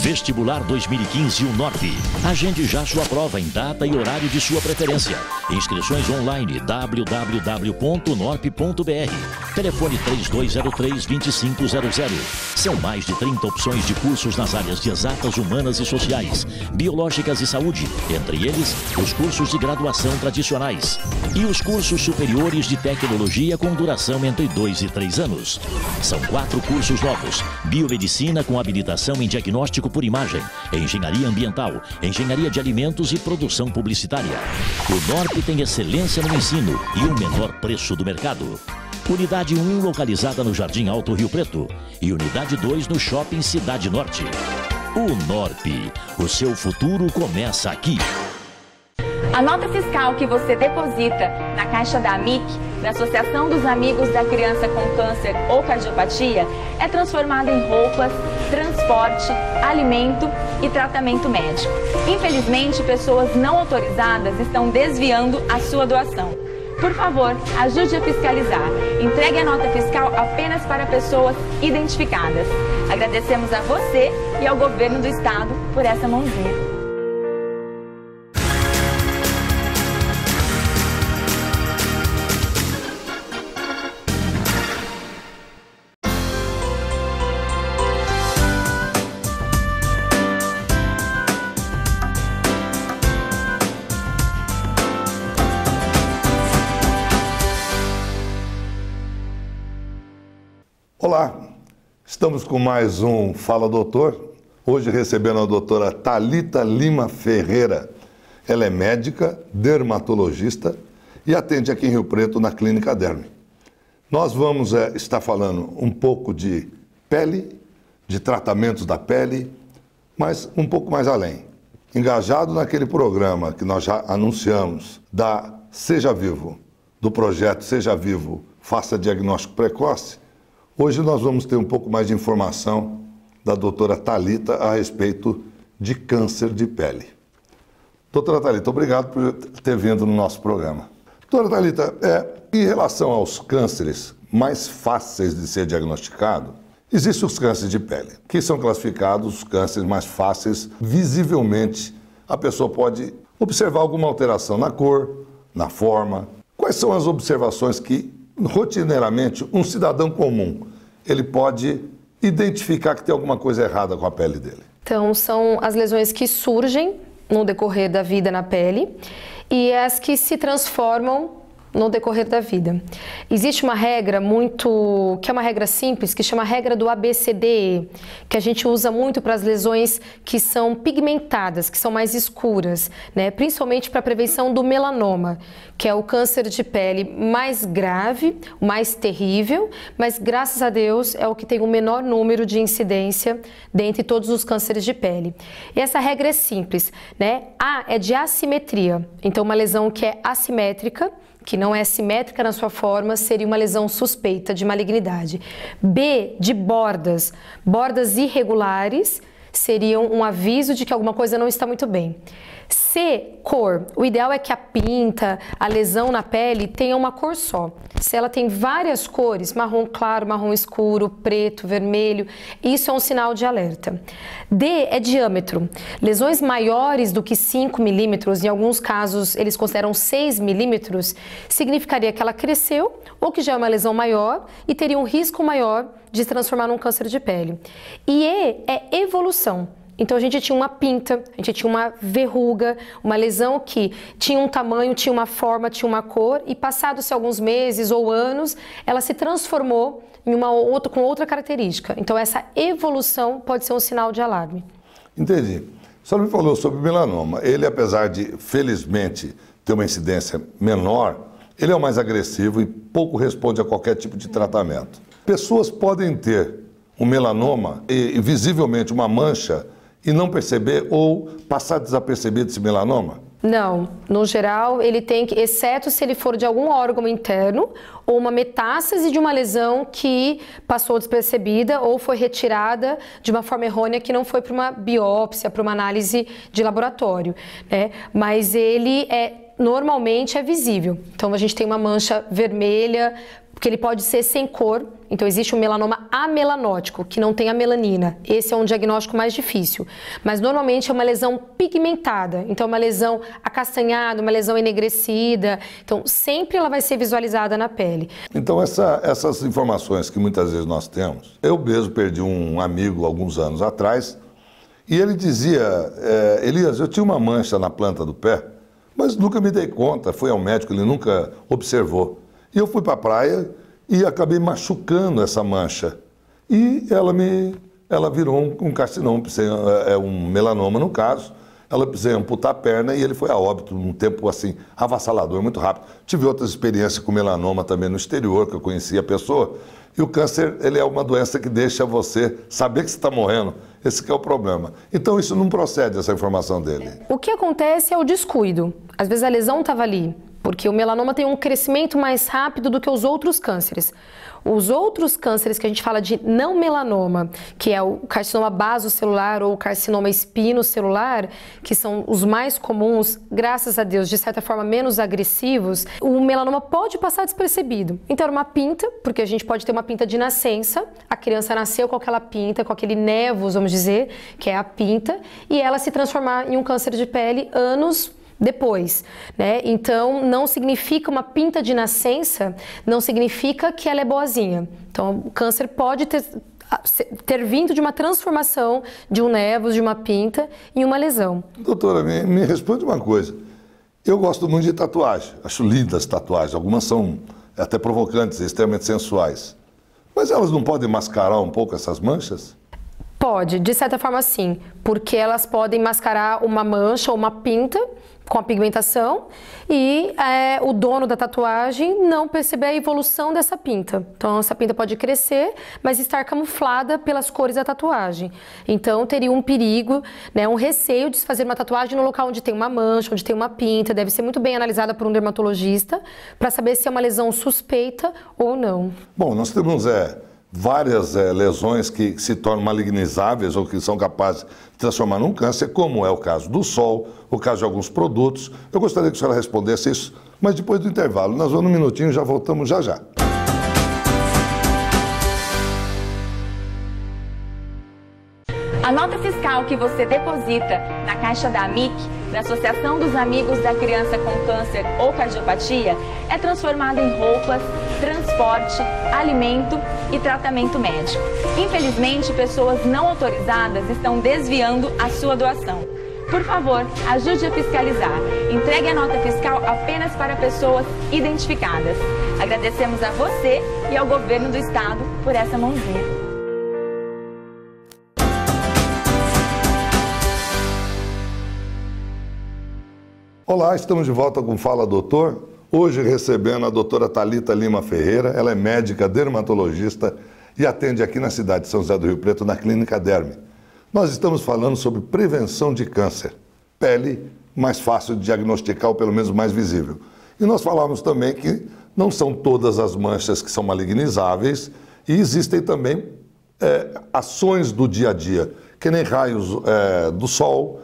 Vestibular 2015 UNORP. Agende já sua prova em data e horário de sua preferência. Inscrições online www.unorp.br. Telefone 3203-2500. São mais de 30 opções de cursos nas áreas de exatas, humanas e sociais, biológicas e saúde, entre eles os cursos de graduação tradicionais e os cursos superiores de tecnologia com duração entre 2 e 3 anos. São 4 cursos novos: biomedicina com habilitação em diagnóstico por imagem, engenharia ambiental, engenharia de alimentos e produção publicitária. O UNORP tem excelência no ensino e o menor preço do mercado. Unidade 1 localizada no Jardim Alto Rio Preto e Unidade 2 no Shopping Cidade Norte. UNORP, o seu futuro começa aqui. A nota fiscal que você deposita na caixa da AMIC, da Associação dos Amigos da Criança com Câncer ou Cardiopatia, é transformada em roupas, transporte, alimento e tratamento médico. Infelizmente, pessoas não autorizadas estão desviando a sua doação. Por favor, ajude a fiscalizar. Entregue a nota fiscal apenas para pessoas identificadas. Agradecemos a você e ao governo do estado por essa mãozinha. Olá, estamos com mais um Fala Doutor, hoje recebendo a doutora Thalita Lima Ferreira. Ela é médica, dermatologista e atende aqui em Rio Preto na Clínica Derme. Nós vamos estar falando um pouco de pele, de tratamentos da pele, mas um pouco mais além. Engajado naquele programa que nós já anunciamos da Seja Vivo, do projeto Seja Vivo, Faça Diagnóstico Precoce, hoje nós vamos ter um pouco mais de informação da doutora Thalita a respeito de câncer de pele. Doutora Thalita, obrigado por ter vindo no nosso programa. Doutora Thalita, em relação aos cânceres mais fáceis de ser diagnosticado, existem os cânceres de pele, que são classificados os cânceres mais fáceis. Visivelmente, a pessoa pode observar alguma alteração na cor, na forma. Quais são as observações que rotineiramente um cidadão comum ele pode identificar que tem alguma coisa errada com a pele dele? Então, são as lesões que surgem no decorrer da vida na pele e as que se transformam no decorrer da vida. Existe uma regra que é uma regra simples, que chama a regra do ABCDE, que a gente usa muito para as lesões que são pigmentadas, que são mais escuras, né? Principalmente para a prevenção do melanoma, que é o câncer de pele mais grave, o mais terrível, mas graças a Deus é o que tem o menor número de incidência dentre todos os cânceres de pele. E essa regra é simples, né? A é de assimetria, então uma lesão que é assimétrica, que não é simétrica na sua forma, seria uma lesão suspeita de malignidade. B, de bordas. Bordas irregulares seriam um aviso de que alguma coisa não está muito bem. C, cor. O ideal é que a pinta, a lesão na pele tenha uma cor só. Se ela tem várias cores, marrom claro, marrom escuro, preto, vermelho, isso é um sinal de alerta. D é diâmetro. Lesões maiores do que 5 milímetros, em alguns casos eles consideram 6 milímetros, significaria que ela cresceu ou que já é uma lesão maior e teria um risco maior de se transformar num câncer de pele. E E é evolução. Então a gente tinha uma pinta, a gente tinha uma verruga, uma lesão que tinha um tamanho, tinha uma forma, tinha uma cor e passados alguns meses ou anos, ela se transformou em com outra característica. Então essa evolução pode ser um sinal de alarme. Entendi. A senhora me falou sobre o melanoma. Ele, apesar de, felizmente, ter uma incidência menor, ele é o mais agressivo e pouco responde a qualquer tipo de tratamento. Pessoas podem ter um melanoma e visivelmente uma mancha e não perceber ou passar desapercebido esse melanoma? Não, no geral ele tem que, exceto se ele for de algum órgão interno ou uma metástase de uma lesão que passou despercebida ou foi retirada de uma forma errônea que não foi para uma biópsia, para uma análise de laboratório, né? Mas ele normalmente é visível. Então a gente tem uma mancha vermelha, porque ele pode ser sem cor. Então existe um melanoma amelanótico, que não tem a melanina. Esse é um diagnóstico mais difícil. Mas normalmente é uma lesão pigmentada. Então é uma lesão acastanhada, uma lesão enegrecida. Então sempre ela vai ser visualizada na pele. Então essas informações que muitas vezes nós temos, eu mesmo perdi um amigo alguns anos atrás e ele dizia, Elias, eu tinha uma mancha na planta do pé, mas nunca me dei conta, fui ao médico, ele nunca observou. E eu fui para a praia e acabei machucando essa mancha. E ela virou um carcinoma, um melanoma no caso. Ela precisou amputar a perna e ele foi a óbito num tempo assim avassalador, muito rápido. Tive outras experiências com melanoma também no exterior, que eu conhecia a pessoa. E o câncer, ele é uma doença que deixa você saber que você está morrendo. Esse que é o problema. Então isso não procede, essa informação dele. O que acontece é o descuido. Às vezes a lesão estava ali, porque o melanoma tem um crescimento mais rápido do que os outros cânceres. Os outros cânceres que a gente fala de não melanoma, que é o carcinoma basocelular ou o carcinoma espinocelular, que são os mais comuns, graças a Deus, de certa forma menos agressivos, o melanoma pode passar despercebido. Então era uma pinta, porque a gente pode ter uma pinta de nascença, a criança nasceu com aquela pinta, com aquele nevus, vamos dizer, que é a pinta, e ela se transformar em um câncer de pele anos depois, né? Então, não significa uma pinta de nascença, não significa que ela é boazinha. Então, o câncer pode ter vindo de uma transformação de um nevus, de uma pinta, em uma lesão. Doutora, me responde uma coisa. Eu gosto muito de tatuagem, acho lindas as tatuagens, algumas são até provocantes, extremamente sensuais. Mas elas não podem mascarar um pouco essas manchas? Pode, de certa forma sim, porque elas podem mascarar uma mancha ou uma pinta com a pigmentação e o dono da tatuagem não perceber a evolução dessa pinta. Então essa pinta pode crescer, mas estar camuflada pelas cores da tatuagem. Então teria um perigo, né, um receio de se fazer uma tatuagem no local onde tem uma mancha, onde tem uma pinta. Deve ser muito bem analisada por um dermatologista para saber se é uma lesão suspeita ou não. Bom, nós temos várias lesões que se tornam malignizáveis ou que são capazes de transformar num câncer, como é o caso do sol, o caso de alguns produtos. Eu gostaria que a senhora respondesse isso, mas depois do intervalo. Nós vamos um minutinho, já voltamos já já. A nota fiscal que você deposita na caixa da AMIC, da Associação dos Amigos da Criança com Câncer ou Cardiopatia, é transformada em roupas, transporte, alimento e tratamento médico. Infelizmente, pessoas não autorizadas estão desviando a sua doação. Por favor, ajude a fiscalizar. Entregue a nota fiscal apenas para pessoas identificadas. Agradecemos a você e ao governo do estado por essa mãozinha. Olá, estamos de volta com Fala Doutor. Hoje recebendo a doutora Thalita Lima Ferreira. Ela é médica dermatologista e atende aqui na cidade de São José do Rio Preto, na Clínica Derme. Nós estamos falando sobre prevenção de câncer. Pele mais fácil de diagnosticar, ou pelo menos mais visível. E nós falamos também que não são todas as manchas que são malignizáveis e existem também ações do dia a dia, que nem raios do sol,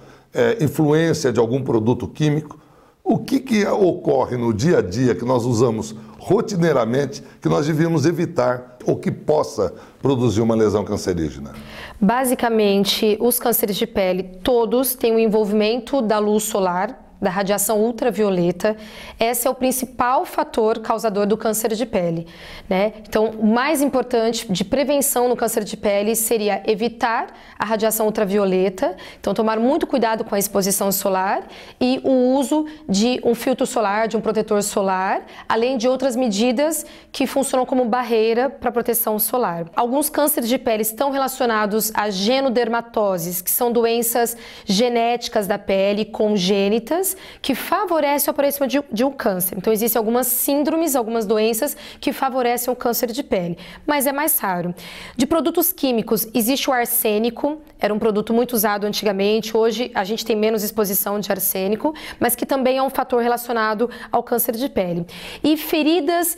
influência de algum produto químico. O que ocorre no dia a dia que nós usamos rotineiramente, que nós devíamos evitar ou que possa produzir uma lesão cancerígena? Basicamente, os cânceres de pele, todos têm o envolvimento da luz solar, da radiação ultravioleta. Esse é o principal fator causador do câncer de pele, né? Então, o mais importante de prevenção no câncer de pele seria evitar a radiação ultravioleta, então tomar muito cuidado com a exposição solar e o uso de um filtro solar, de um protetor solar, além de outras medidas que funcionam como barreira para proteção solar. Alguns cânceres de pele estão relacionados a genodermatoses, que são doenças genéticas da pele congênitas, que favorece o aparecimento de um câncer. Então, existem algumas síndromes, algumas doenças que favorecem o câncer de pele, mas é mais raro. De produtos químicos, existe o arsênico, era um produto muito usado antigamente, hoje a gente tem menos exposição de arsênico, mas que também é um fator relacionado ao câncer de pele. E feridas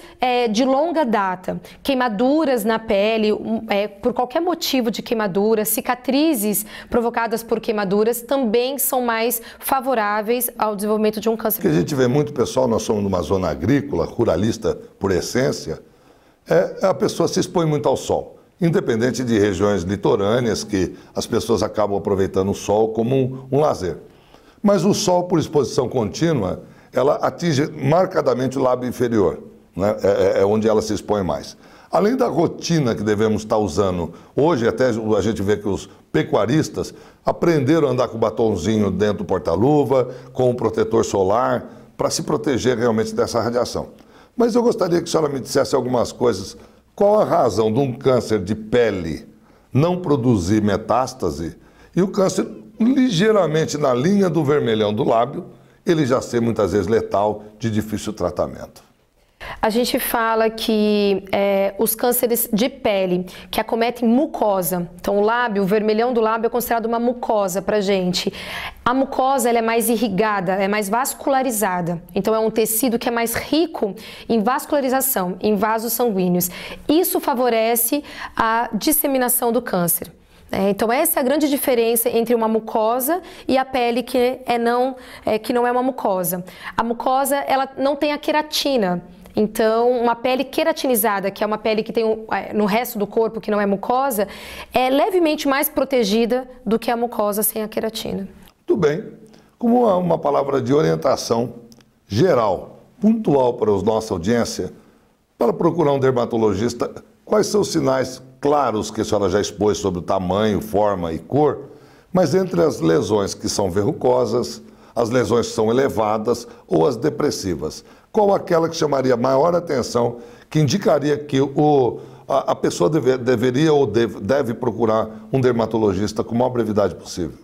de longa data, queimaduras na pele, por qualquer motivo de queimadura, cicatrizes provocadas por queimaduras também são mais favoráveis ao desenvolvimento de um câncer. O que a gente vê muito, pessoal, nós somos numa zona agrícola, ruralista por essência, a pessoa se expõe muito ao sol, independente de regiões litorâneas que as pessoas acabam aproveitando o sol como um lazer. Mas o sol, por exposição contínua, ela atinge marcadamente o lábio inferior, né? É onde ela se expõe mais. Além da rotina que devemos estar usando, hoje até a gente vê que os pecuaristas aprenderam a andar com o batonzinho dentro do porta-luva, com o protetor solar, para se proteger realmente dessa radiação. Mas eu gostaria que a senhora me dissesse algumas coisas. Qual a razão de um câncer de pele não produzir metástase e o câncer ligeiramente na linha do vermelhão do lábio, ele já ser muitas vezes letal, de difícil tratamento? A gente fala que os cânceres de pele que acometem mucosa, então o lábio, o vermelhão do lábio é considerado uma mucosa pra gente. A mucosa ela é mais irrigada, é mais vascularizada, então é um tecido que é mais rico em vascularização, em vasos sanguíneos. Isso favorece a disseminação do câncer. Então essa é a grande diferença entre uma mucosa e a pele que não é uma mucosa. A mucosa ela não tem a queratina. Então, uma pele queratinizada, que é uma pele que tem no resto do corpo, que não é mucosa, é levemente mais protegida do que a mucosa sem a queratina. Muito bem. Como uma palavra de orientação geral, pontual para a nossa audiência, para procurar um dermatologista, quais são os sinais claros que a senhora já expôs sobre o tamanho, forma e cor, mas entre as lesões que são verrucosas, as lesões que são elevadas ou as depressivas? Qual aquela que chamaria maior atenção, que indicaria que a pessoa deveria ou deve procurar um dermatologista com a maior brevidade possível?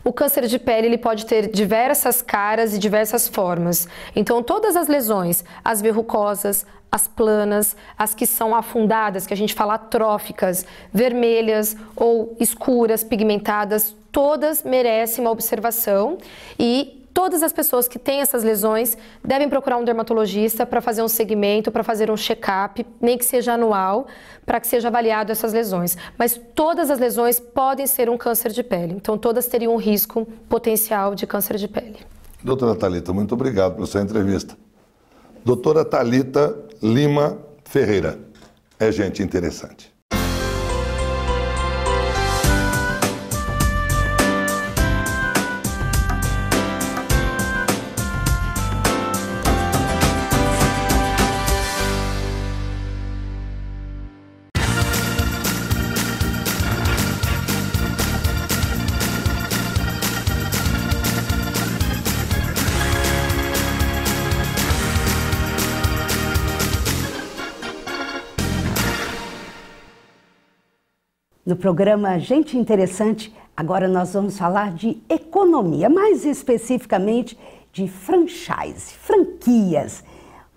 O câncer de pele ele pode ter diversas caras e diversas formas. Então, todas as lesões, as verrucosas, as planas, as que são afundadas, que a gente fala atróficas, vermelhas ou escuras, pigmentadas, todas merecem uma observação e todas as pessoas que têm essas lesões devem procurar um dermatologista para fazer um segmento, para fazer um check-up, nem que seja anual, para que seja avaliado essas lesões. Mas todas as lesões podem ser um câncer de pele, então todas teriam um risco potencial de câncer de pele. Doutora Thalita, muito obrigado pela sua entrevista. Doutora Thalita Lima Ferreira, é gente interessante. No programa Gente Interessante, agora nós vamos falar de economia, mais especificamente de franchise, franquias.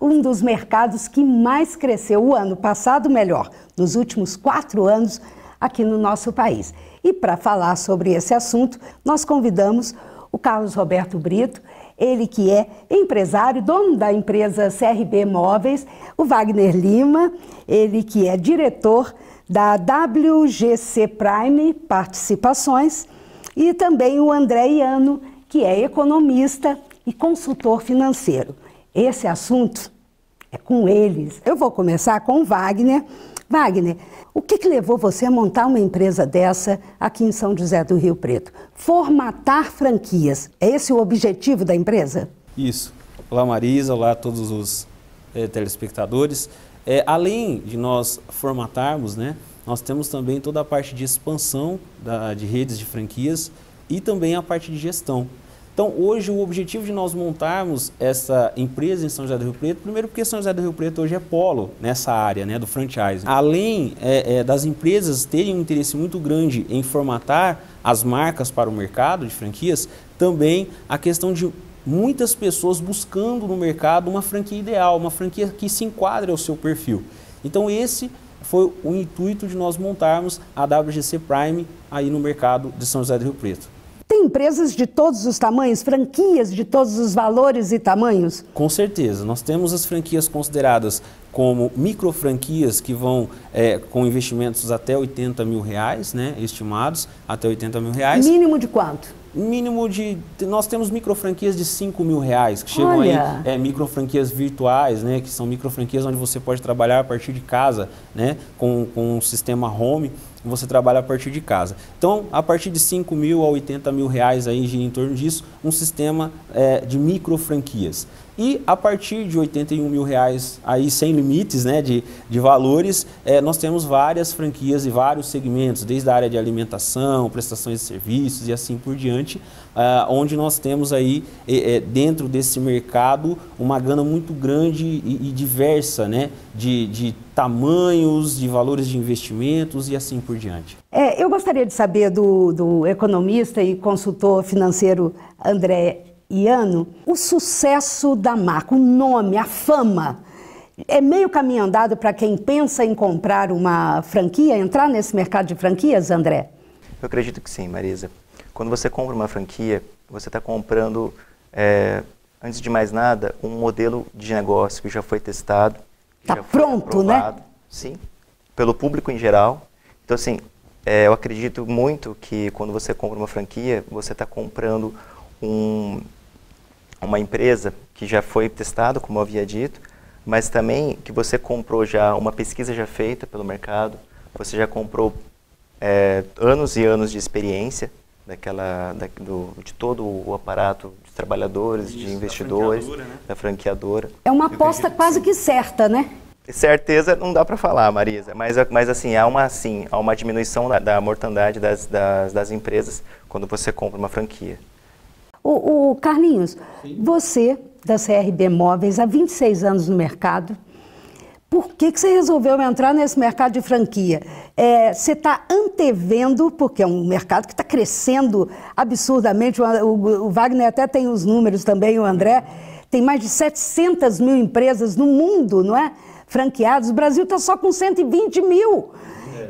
Um dos mercados que mais cresceu o ano passado, melhor, nos últimos 4 anos aqui no nosso país. E para falar sobre esse assunto, nós convidamos o Carlos Roberto Brito, ele que é empresário, dono da empresa CRB Móveis, o Wagner Lima, ele que é diretor da WGC Prime Participações, e também o André Iano, que é economista e consultor financeiro. Esse assunto é com eles. Eu vou começar com o Wagner. Wagner, o que levou você a montar uma empresa dessa aqui em São José do Rio Preto? Formatar franquias. É esse o objetivo da empresa? Isso. Olá, Marisa. Olá a todos os telespectadores. Além de nós formatarmos, né, nós temos também toda a parte de expansão de redes de franquias e também a parte de gestão. Então, hoje, o objetivo de nós montarmos essa empresa em São José do Rio Preto, primeiro porque São José do Rio Preto hoje é polo nessa área, né, do franchise. Além das empresas terem um interesse muito grande em formatar as marcas para o mercado de franquias, também a questão de muitas pessoas buscando no mercado uma franquia ideal, uma franquia que se enquadre ao seu perfil. Então esse foi o intuito de nós montarmos a WGC Prime aí no mercado de São José do Rio Preto. Tem empresas de todos os tamanhos, franquias de todos os valores e tamanhos? Com certeza. Nós temos as franquias consideradas como micro franquias que vão com investimentos até R$80 mil, né, estimados, até R$80 mil. Mínimo de quanto? Mínimo de... Nós temos micro franquias de R$5 mil, que chegam Olha. aí, micro franquias virtuais, né, que são micro franquias onde você pode trabalhar a partir de casa, né, com um sistema home, você trabalha a partir de casa. Então, a partir de R$5 mil a R$80 mil aí, gira em torno disso, um sistema de micro franquias. E a partir de R$81 mil aí sem limites, né, de valores, nós temos várias franquias e vários segmentos, desde a área de alimentação, prestações de serviços e assim por diante, onde nós temos aí dentro desse mercado uma gama muito grande e diversa, né, de tamanhos, de valores de investimentos e assim por diante. Eu gostaria de saber do economista e consultor financeiro André Iano, o sucesso da marca, o nome, a fama. É meio caminho andado para quem pensa em comprar uma franquia, entrar nesse mercado de franquias, André? Eu acredito que sim, Marisa. Quando você compra uma franquia, você está comprando, antes de mais nada, um modelo de negócio que já foi testado. Está pronto, né? Sim, pelo público em geral. Então, assim, eu acredito muito que quando você compra uma franquia, você está comprando uma empresa que já foi testada, como eu havia dito, mas também que você comprou já uma pesquisa já feita pelo mercado, você já comprou anos e anos de experiência de todo o aparato de trabalhadores, de investidores, da franqueadora. É uma aposta quase que certa, né? Certeza não dá para falar, Marisa, mas assim, há uma diminuição da mortandade das empresas quando você compra uma franquia. O Carlinhos, você da CRB Móveis, há 26 anos no mercado, por que você resolveu entrar nesse mercado de franquia? Você está antevendo, porque é um mercado que está crescendo absurdamente, o Wagner até tem os números também, o André, tem mais de 700 mil empresas no mundo, não é? Franqueados, o Brasil está só com 120 mil.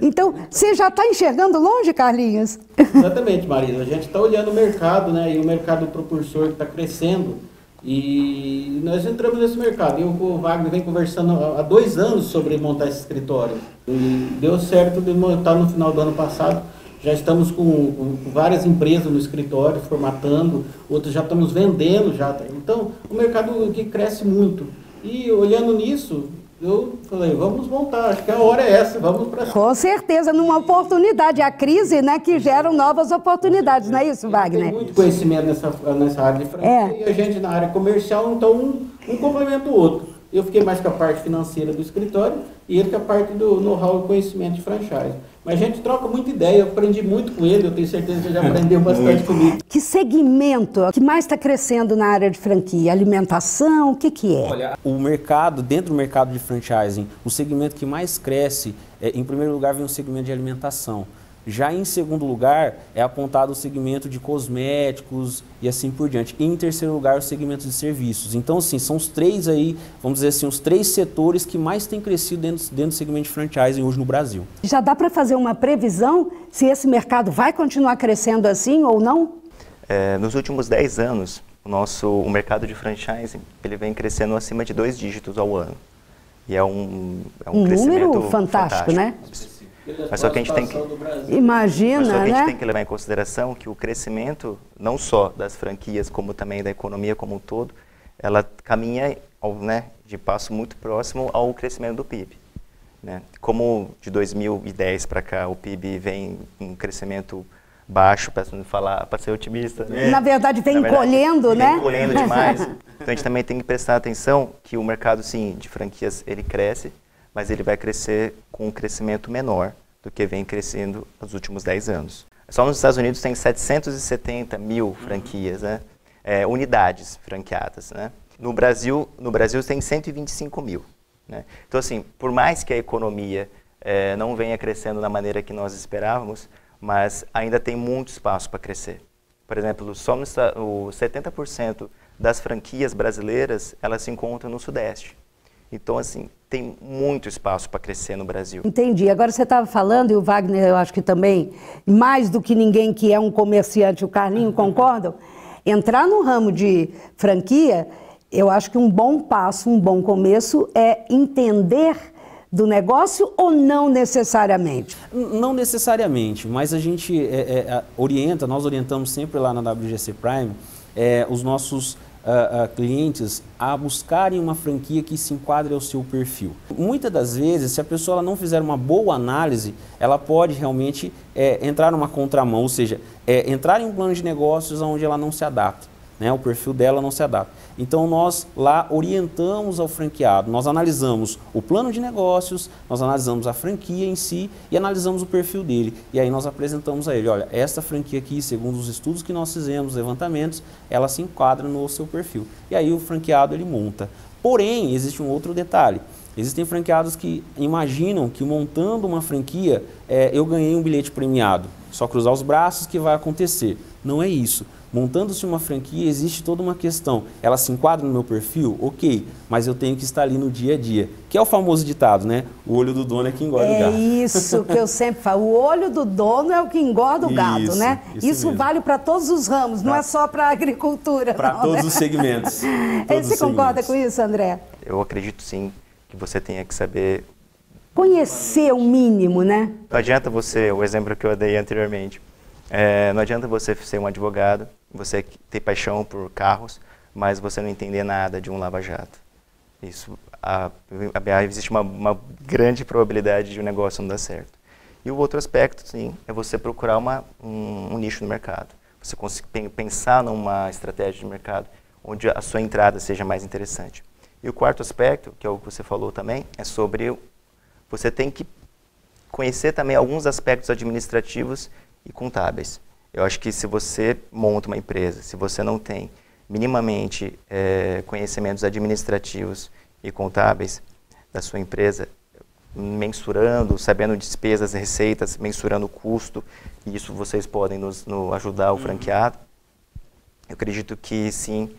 Então, você já está enxergando longe, Carlinhos? Exatamente, Marisa. A gente está olhando o mercado, né? E o mercado propulsor que está crescendo. E nós entramos nesse mercado. Eu com o Wagner vem conversando há 2 anos sobre montar esse escritório. E deu certo de montar no final do ano passado. Já estamos com várias empresas no escritório, formatando. Outras já estamos vendendo. Então, o mercado que cresce muito. E olhando nisso, eu falei, vamos montar, acho que a hora é essa, vamos para cima. Com certeza, numa oportunidade, a crise, né, que geram novas oportunidades, não é isso, Wagner? Tem muito conhecimento nessa área de franquia e a gente na área comercial, então um complementa o outro. Eu fiquei mais com a parte financeira do escritório e ele com a parte do know-how e conhecimento de franchise. Mas a gente troca muita ideia, eu aprendi muito com ele, eu tenho certeza que ele já aprendeu bastante comigo. Que segmento que mais está crescendo na área de franquia? Alimentação, o que é? Olha, o mercado, dentro do mercado de franchising, o segmento que mais cresce, em primeiro lugar, vem o segmento de alimentação. Já em segundo lugar, é apontado o segmento de cosméticos e assim por diante. E em terceiro lugar, o segmento de serviços. Então, assim, são os 3 aí, vamos dizer assim, os 3 setores que mais têm crescido dentro do segmento de franchising hoje no Brasil. Já dá para fazer uma previsão se esse mercado vai continuar crescendo assim ou não? Nos últimos 10 anos, o mercado de franchising ele vem crescendo acima de 2 dígitos ao ano. E é um crescimento número fantástico, né? Mas só que a gente tem que Imagina, tem que levar em consideração que o crescimento, não só das franquias, como também da economia como um todo, ela caminha de passo muito próximo ao crescimento do PIB. Né? Como de 2010 para cá o PIB vem um crescimento baixo, para ser otimista. Né? Na verdade, vem encolhendo, né? Vem encolhendo demais. Então a gente também tem que prestar atenção que o mercado, sim, de franquias, ele cresce, mas ele vai crescer com um crescimento menor do que vem crescendo nos últimos 10 anos. Só nos Estados Unidos tem 770 mil franquias, né? Unidades franqueadas. Né? No Brasil tem 125 mil. Né? Então, assim, por mais que a economia não venha crescendo da maneira que nós esperávamos, mas ainda tem muito espaço para crescer. Por exemplo, só 70% das franquias brasileiras, elas se encontram no Sudeste. Então, assim, tem muito espaço para crescer no Brasil. Entendi. Agora você estava falando, e o Wagner, eu acho que também, mais do que ninguém que é um comerciante, o Carlinho, concordam? Entrar no ramo de franquia, eu acho que um bom passo, um bom começo é entender do negócio ou não necessariamente? Não necessariamente, mas a gente nós orientamos sempre lá na WGC Prime os nossos clientes a buscarem uma franquia que se enquadre ao seu perfil. Muitas das vezes, se a pessoa ela não fizer uma boa análise, ela pode realmente entrar numa contramão, ou seja, entrar em um plano de negócios onde ela não se adapta, né? O perfil dela não se adapta. Então nós lá orientamos ao franqueado, nós analisamos o plano de negócios, nós analisamos a franquia em si e analisamos o perfil dele. E aí nós apresentamos a ele, olha, esta franquia aqui, segundo os estudos que nós fizemos, levantamentos, ela se enquadra no seu perfil. E aí o franqueado ele monta. Porém, existe um outro detalhe. Existem franqueados que imaginam que montando uma franquia, eu ganhei um bilhete premiado. Só cruzar os braços que vai acontecer. Não é isso. Montando-se uma franquia, existe toda uma questão. Ela se enquadra no meu perfil? Ok, mas eu tenho que estar ali no dia a dia. Que é o famoso ditado, né? O olho do dono é que engorda o gato. É isso que eu sempre falo. O olho do dono é o que engorda o gato, né? Isso vale para todos os ramos, não é só para a agricultura. Para todos os segmentos. Você concorda com isso, André? Eu acredito sim que você tenha que saber conhecer o mínimo, né? Não adianta você, o exemplo que eu dei anteriormente, não adianta você ser um advogado, você ter paixão por carros, mas você não entender nada de um lava-jato. Isso, existe uma grande probabilidade de um negócio não dar certo. E o outro aspecto, sim, é você procurar um nicho no mercado. Você pensar numa estratégia de mercado onde a sua entrada seja mais interessante. E o quarto aspecto, que é o que você falou também, é sobre você tem que conhecer também alguns aspectos administrativos e contábeis. Eu acho que se você monta uma empresa, se você não tem minimamente conhecimentos administrativos e contábeis da sua empresa, mensurando, sabendo despesas, receitas, mensurando o custo, e isso vocês podem nos ajudar o franqueado, eu acredito que sim,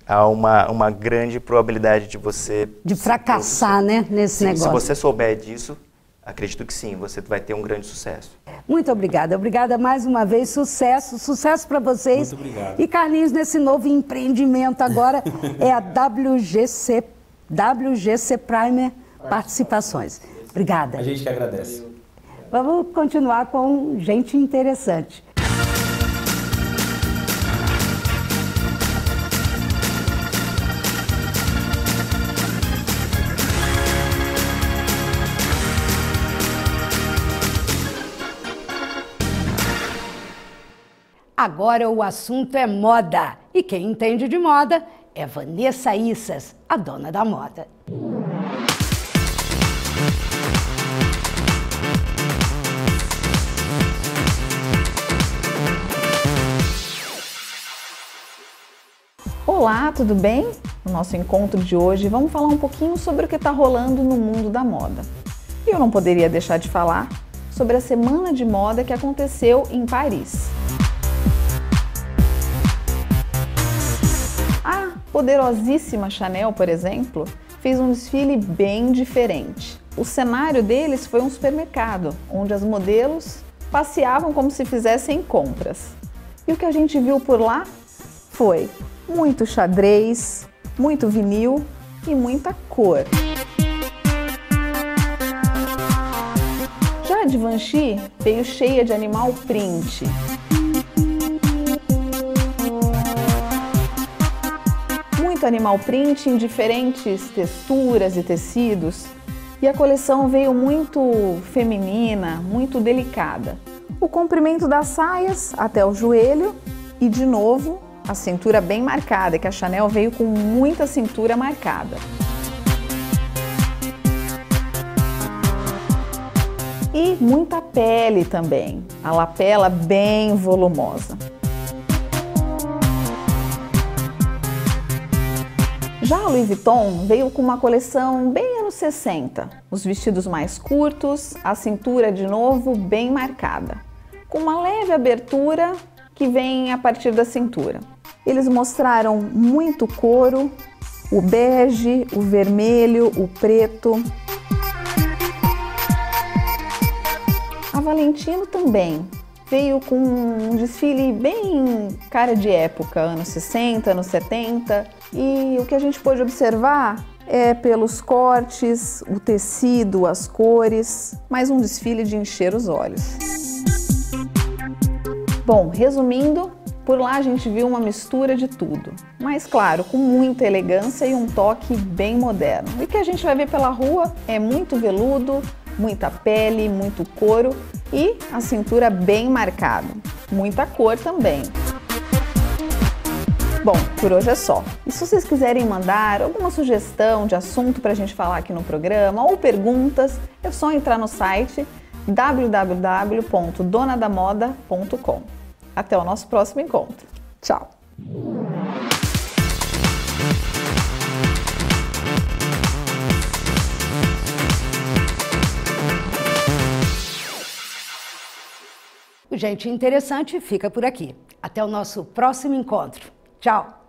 há uma grande probabilidade de você... De fracassar, né, nesse negócio. Se você souber disso, acredito que sim, você vai ter um grande sucesso. Muito obrigada. Obrigada mais uma vez. Sucesso. Sucesso para vocês. Muito obrigado. E Carlinhos, nesse novo empreendimento agora, é a WGC Primer Participações. Obrigada. A gente que agradece. Vamos continuar com gente interessante. Agora o assunto é moda. E quem entende de moda é Vanessa Issas, a dona da moda. Olá, tudo bem? No nosso encontro de hoje vamos falar um pouquinho sobre o que está rolando no mundo da moda. E eu não poderia deixar de falar sobre a Semana de Moda que aconteceu em Paris. A poderosíssima Chanel, por exemplo, fez um desfile bem diferente. O cenário deles foi um supermercado, onde as modelos passeavam como se fizessem compras. E o que a gente viu por lá foi muito xadrez, muito vinil e muita cor. Já a Givenchy veio cheia de animal print. Muito animal print em diferentes texturas e tecidos. E a coleção veio muito feminina, muito delicada. O comprimento das saias até o joelho e, de novo, a cintura bem marcada, que a Chanel veio com muita cintura marcada. E muita pele também, a lapela bem volumosa. Já a Louis Vuitton veio com uma coleção bem anos 60, os vestidos mais curtos, a cintura de novo bem marcada, com uma leve abertura que vem a partir da cintura. Eles mostraram muito couro, o bege, o vermelho, o preto. A Valentino também veio com um desfile bem cara de época, anos 60, anos 70. E o que a gente pôde observar é pelos cortes, o tecido, as cores, mais um desfile de encher os olhos. Bom, resumindo, por lá a gente viu uma mistura de tudo, mas claro, com muita elegância e um toque bem moderno. E o que a gente vai ver pela rua é muito veludo, muita pele, muito couro e a cintura bem marcada. Muita cor também. Bom, por hoje é só. E se vocês quiserem mandar alguma sugestão de assunto para a gente falar aqui no programa ou perguntas, é só entrar no site www.donadamoda.com. Até o nosso próximo encontro. Tchau! O Gente Interessante fica por aqui. Até o nosso próximo encontro. Tchau!